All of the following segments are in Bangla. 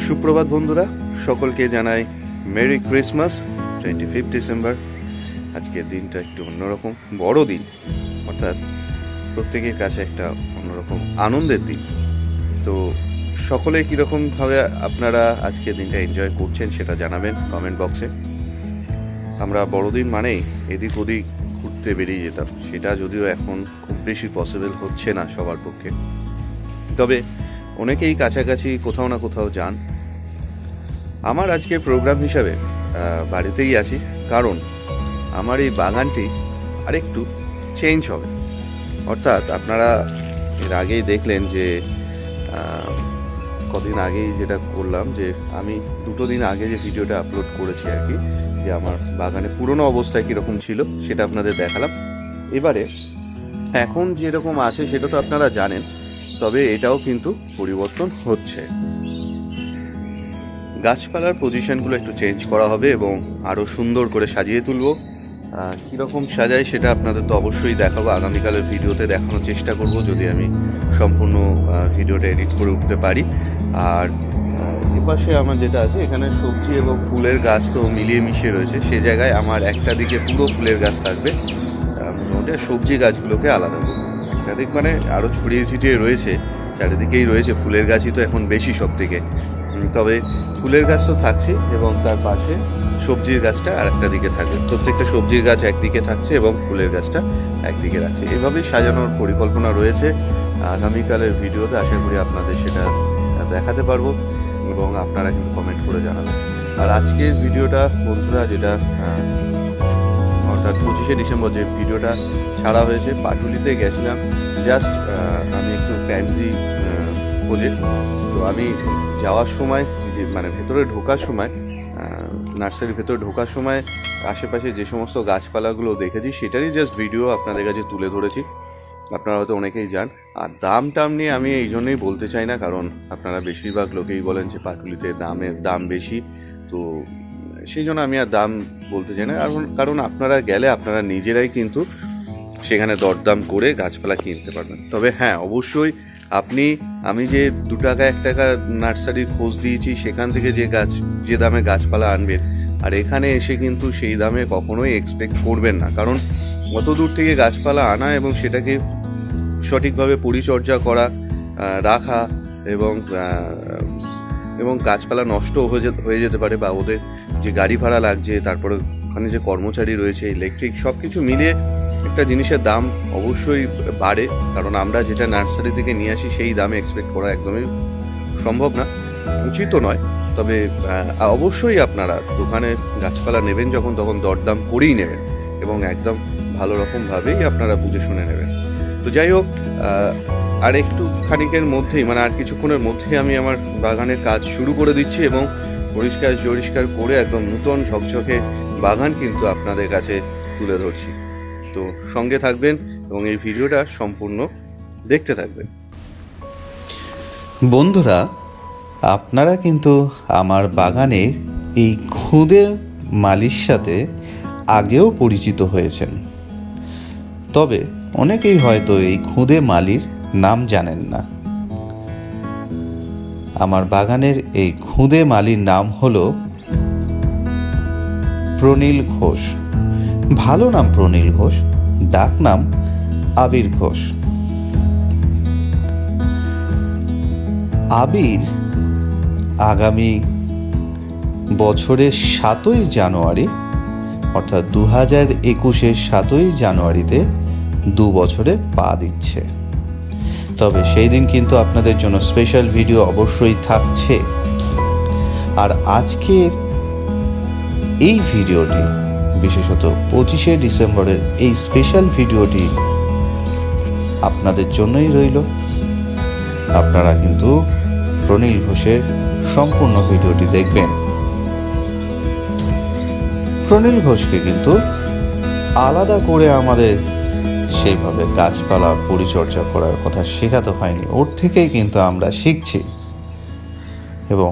সুপ্রভাত বন্ধুরা, সকলকে জানাই মেরি ক্রিসমাস। 25 ডিসেম্বর। আজকের দিনটা একটু অন্যরকম, বড় দিন, অর্থাৎ প্রত্যেকের কাছে একটা অন্যরকম আনন্দের দিন। তো সকলে কীরকমভাবে আপনারা আজকের দিনটা এনজয় করছেন সেটা জানাবেন কমেন্ট বক্সে। আমরা বড়দিন মানেই এদিক ওদিক ঘুরতে বেরিয়ে যেতাম, সেটা যদিও এখন খুব বেশি পসিবল হচ্ছে না সবার পক্ষে, তবে অনেকেই কাছাকাছি কোথাও না কোথাও যান। আমার আজকে প্রোগ্রাম হিসাবে বাড়িতেই আছি, কারণ আমার এই বাগানটি আরেকটু চেঞ্জ হবে। অর্থাৎ আপনারা এর আগেই দেখলেন যে কদিন আগেই যেটা করলাম, যে আমি 2 দিন আগে যে ভিডিওটা আপলোড করেছি আর কি, যে আমার বাগানে পুরনো অবস্থায় কীরকম ছিল সেটা আপনাদের দেখালাম। এবারে এখন যেরকম আছে সেটা তো আপনারা জানেন, তবে এটাও কিন্তু পরিবর্তন হচ্ছে। গাছপালার পজিশনগুলো একটু চেঞ্জ করা হবে এবং আরও সুন্দর করে সাজিয়ে তুলব। কীরকম সাজাই সেটা আপনাদের তো অবশ্যই দেখাবো, আগামীকালের ভিডিওতে দেখানোর চেষ্টা করব, যদি আমি সম্পূর্ণ ভিডিওটা এডিট করে উঠতে পারি। আর এপাশে আমার যেটা আছে, এখানে সবজি এবং ফুলের গাছ তো মিলিয়ে মিশিয়ে রয়েছে, সে জায়গায় আমার একটা দিকে পুরো ফুলের গাছ থাকবে, মোটামুটি সবজি গাছগুলোকে আলাদা করবো। চারিদিক মানে আরও ছড়িয়ে ছিটিয়ে রয়েছে, চারিদিকেই রয়েছে ফুলের গাছই তো এখন বেশি সব থেকে। তবে ফুলের গাছ তো থাকছে এবং তার পাশে সবজির গাছটা আর একটা দিকে থাকবে। প্রত্যেকটা সবজির গাছ একদিকে থাকছে এবং ফুলের গাছটা একদিকে রাখছে, এভাবেই সাজানোর পরিকল্পনা রয়েছে। আগামীকালের ভিডিওতে আশা করি আপনাদের সেটা দেখাতে পারবো এবং আপনারা কিন্তু কমেন্ট করে জানাবেন। আর আজকের ভিডিওটা বন্ধুরা, যেটা অর্থাৎ 25শে ডিসেম্বর যে ভিডিওটা ছাড়া হয়েছে, পাটুলিতে গেছিলাম জাস্ট আমি একটু প্যান্সি খোঁজে। তো আমি যাওয়ার সময় যে মানে ভেতরে ঢোকার সময়, নার্সারির ভেতরে ঢোকার সময় আশেপাশে যে সমস্ত গাছপালাগুলো দেখেছি সেটারই জাস্ট ভিডিও আপনাদের কাছে তুলে ধরেছি। আপনারা হয়তো অনেকেই জান। আর দাম নিয়ে আমি এই জন্যই বলতে চাই না, কারণ আপনারা বেশিরভাগ লোকেই বলেন যে পাটুলিতে দাম বেশি, তো সেই জন্য আমি আর দাম বলতে চাই না। কারণ আপনারা গেলে আপনারা নিজেরাই কিন্তু সেখানে দরদাম করে গাছপালা কিনতে পারবেন। তবে হ্যাঁ, অবশ্যই আমি যে 2 টাকা 1 টাকার নার্সারির খোঁজ দিয়েছি, সেখান থেকে যে দামে গাছপালা আনবেন, আর এখানে এসে কিন্তু সেই দামে কখনোই এক্সপেক্ট করবেন না। কারণ অত দূর থেকে গাছপালা আনা এবং সেটাকে সঠিকভাবে পরিচর্যা করা, রাখা এবং গাছপালা নষ্ট হয়ে যেতে পারে, বা ওদের যে গাড়ি ভাড়া লাগছে, তারপরে ওখানে যে কর্মচারী রয়েছে, ইলেকট্রিক, সব কিছু মিলিয়ে একটা জিনিসের দাম অবশ্যই বাড়ে। কারণ আমরা যেটা নার্সারি থেকে নিয়ে আসি সেই দামে এক্সপেক্ট করা একদমই সম্ভব না, উচিতও নয়। তবে অবশ্যই আপনারা দোকানে গাছপালা নেবেন যখন, তখন দরদাম করেই নেবেন এবং একদম ভালো রকমভাবেই আপনারা বুঝে শুনে নেবেন। তো যাই হোক, আর একটু খানিকের মধ্যেই, মানে আর কিছুক্ষণের মধ্যেই আমি আমার বাগানের কাজ শুরু করে দিচ্ছি এবং পরিষ্কার করে একদম নূতন ঝকঝকে বাগান কিন্তু আপনাদের কাছে তুলে ধরছি। তো সঙ্গে থাকবেন এবং এই ভিডিওটা সম্পূর্ণ দেখতে থাকবেন। বন্ধুরা, আপনারা কিন্তু আমার বাগানের এই খুদে মালির সাথে আগেও পরিচিত হয়েছেন, তবে অনেকেই হয়তো এই খুদে মালির নাম জানেন না। আমার বাগানের এই খুদে মালির নাম হলো প্রনীল ঘোষ। ভালো নাম প্রনীল ঘোষ, ডাক নাম আবির ঘোষ। আবির আগামী বছরের 7ই জানুয়ারি, অর্থাৎ 2021-এর 7ই জানুয়ারিতে 2 বছরে পা দিচ্ছে। তবে সেই দিন কিন্তু আপনাদের জন্য স্পেশাল ভিডিও অবশ্যই থাকছে। আর আজকের এই ভিডিওটি, বিশেষত 25শে ডিসেম্বরের এই স্পেশাল ভিডিওটি আপনাদের জন্যই রইল। আপনারা কিন্তু প্রনীল ঘোষের সম্পূর্ণ ভিডিওটি দেখবেন। প্রনীল ঘোষকে কিন্তু আলাদা করে আমাদের সেইভাবে গাছপালা পরিচর্যা করার কথা শেখাতে হয়নি, ওর থেকেই কিন্তু আমরা শিখছি এবং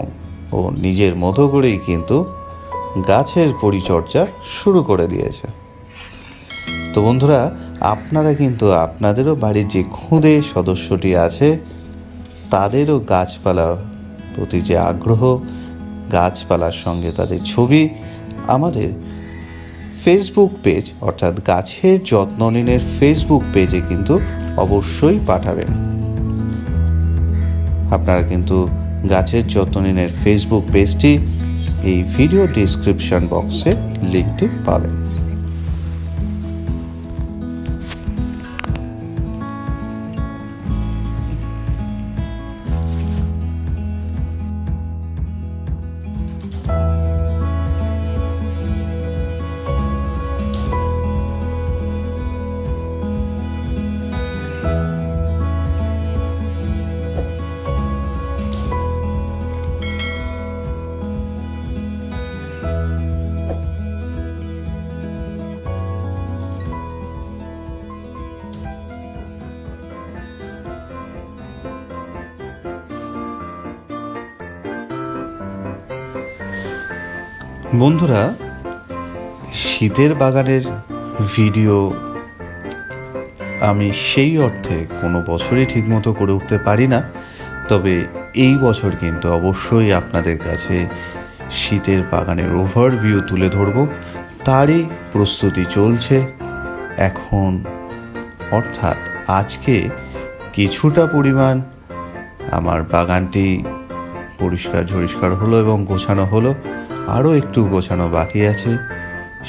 ও নিজের মতো করেই কিন্তু গাছের পরিচর্যা শুরু করে দিয়েছে। তো বন্ধুরা, আপনারা কিন্তু আপনাদেরও বাড়ির যে খুদে সদস্যটি আছে তাদেরও গাছপালা প্রতি যে আগ্রহ, গাছপালার সঙ্গে তাদের ছবি আমাদের ফেসবুক পেজ অর্থাৎ গাছের যত্ন নিনের ফেসবুক পেজে কিন্তু অবশ্যই পাঠাবেন। আপনারা কিন্তু গাছের যত্ন নিনের ফেসবুক পেজটি এই ভিডিও ডেসক্রিপশন বক্সে লিঙ্কটি পাবেন। বন্ধুরা, শীতের বাগানের ভিডিও আমি সেই অর্থে কোনো বছরই ঠিকমতো করে উঠতে পারি না, তবে এই বছর কিন্তু অবশ্যই আপনাদের কাছে শীতের বাগানের ওভারভিউ তুলে ধরব। তারই প্রস্তুতি চলছে এখন, অর্থাৎ আজকে কিছুটা পরিমাণ আমার বাগানটি পরিষ্কার হলো এবং গোছানো হলো, আরও একটু গোছানো বাকি আছে,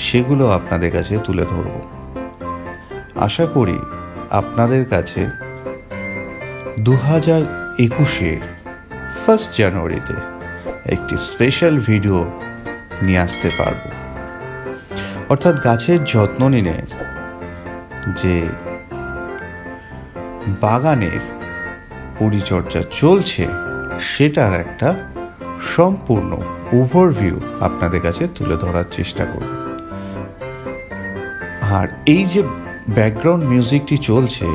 সেগুলো আপনাদের কাছে তুলে ধরব। আশা করি আপনাদের কাছে 2021 1 জানুয়ারিতে একটি স্পেশাল ভিডিও নিয়ে আসতে পারব। অর্থাৎ গাছের যত্ন নিনের যে বাগানের পরিচর্যা চলছে সেটার একটা সম্পূর্ণ ওভারভিউ আপনাদের কাছে তুলে ধরার চেষ্টা করব। আর এই যে ব্যাকগ্রাউন্ড মিউজিকটি চলছে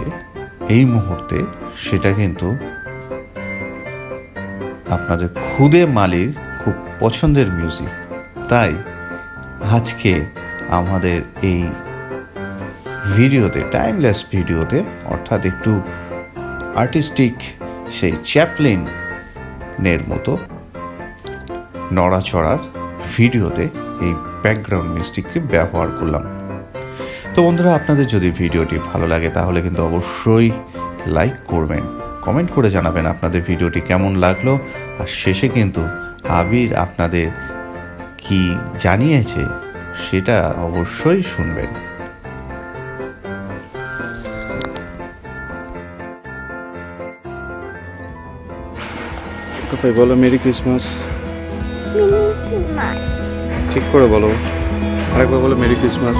এই মুহূর্তে, সেটা কিন্তু আপনাদের খুদে মালির খুব পছন্দের মিউজিক। তাই আজকে আমাদের এই ভিডিওতে, টাইমলেস ভিডিওতে, অর্থাৎ একটু আর্টিস্টিক সেই চ্যাপলিনের মতো নড়াচড়ার ভিডিওতে এই ব্যাকগ্রাউন্ড মিউজিককে ব্যবহার করলাম। তো বন্ধুরা, আপনাদের যদি ভিডিওটি ভালো লাগে তাহলে কিন্তু অবশ্যই লাইক করবেন, কমেন্ট করে জানাবেন আপনাদের ভিডিওটি কেমন লাগলো, আর শেষে কিন্তু আবির আপনাদের কি জানিয়েছে সেটা অবশ্যই শুনবেন। বলো মেরি ক্রিসমাস। ঠিক করে বলো, আরেকবার বলো মেরি ক্রিসমাস।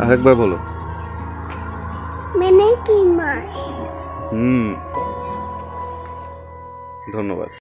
আরেকবার বলো। ধন্যবাদ।